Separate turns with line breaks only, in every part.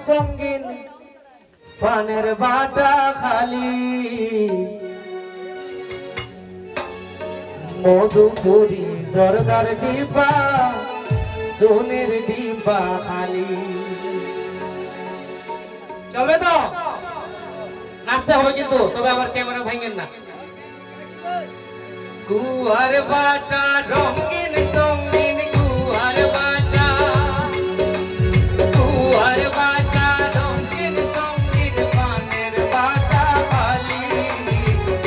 সঙ্গিন পানের বাটা খালি মধুপুরি জর্দার ডিব্বা সোনের ডিব্বা খালি। চলবে তো? নাচতে হবে কিন্তু, তবে আবার ক্যামেরা ভাঙেন না। গুয়ার বাটা রঙিন সঙ্গিন গুয়ার বাটা, গুয়ার বাটা রঙিন সঙ্গিন পানের বাটা খালি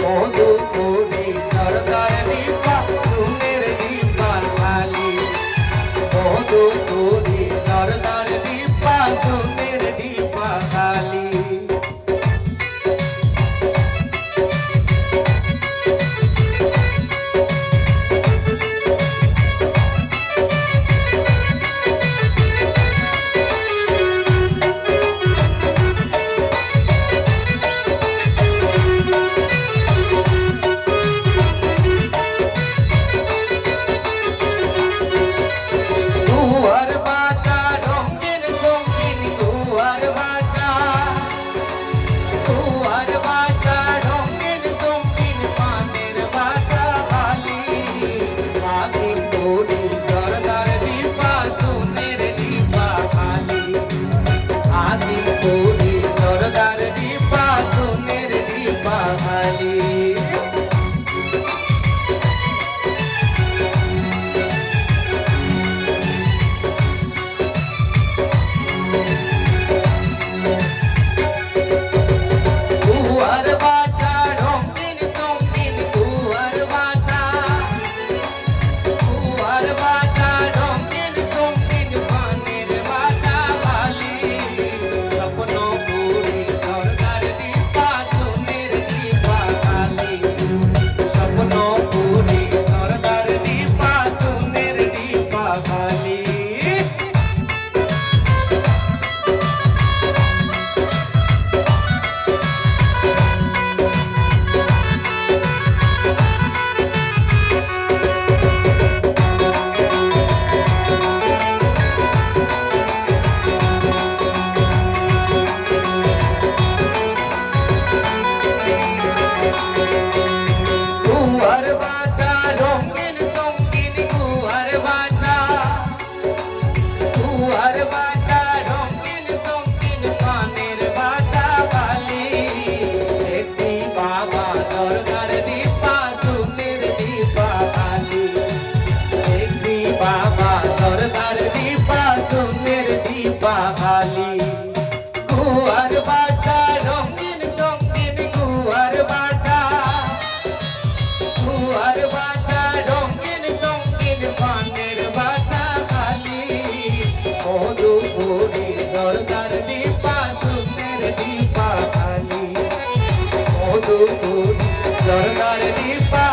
মধুপুরি জর্দার ডিব্বা সোনের ডিব্বা খালি মধুপুরি জর্দার ডিব্বা সোনের ডিব্বা খালি। গুয়ার বাটা রঙিন সঙ্গিন গুয়ার বাটা, গুয়ার বাটা রঙিন সঙ্গিন পানের বাটা খালি মাথিন পুরি জর্দার ডিব্বা সোনের ডিব্বা খালি মাথিন পুরি জর্দার ডিব্বা সোনের ডিব্বা খালি। গুয়ার বাটা রঙিন সঙ্গিন গুয়ার বাটা, গুয়ার বাটা রঙিন সঙ্গিন পানের বাটা খালি স্বপ্ন পুরি জর্দার ডিব্বা সোনের ডিব্বা খালি স্বপ্ন পুরি জর্দার ডিব্বা সোনের ডিব্বা খালি। গুয়ার বাটা রঙিন সঙ্গিন গুয়ার বাটা, গুয়ার বাটা রঙিন সঙ্গিন পানের বাটা খালি দেখছি বাবা জর্দার ডিব্বা সোনের ডিব্বা খালি দেখছি বাবা জর্দার ডিব্বা সোনের ডিব্বা খালি। গুয়ার বাটা রঙিন সঙ্গিন গুয়ার বাটা, গুয়ার বাটা রঙিন সঙ্গিন পানের বাটা খালি মধুপুরি জর্দার ডিব্বা সোনের ডিব্বা খালি মধুপুরি জর্দার ডিব্বা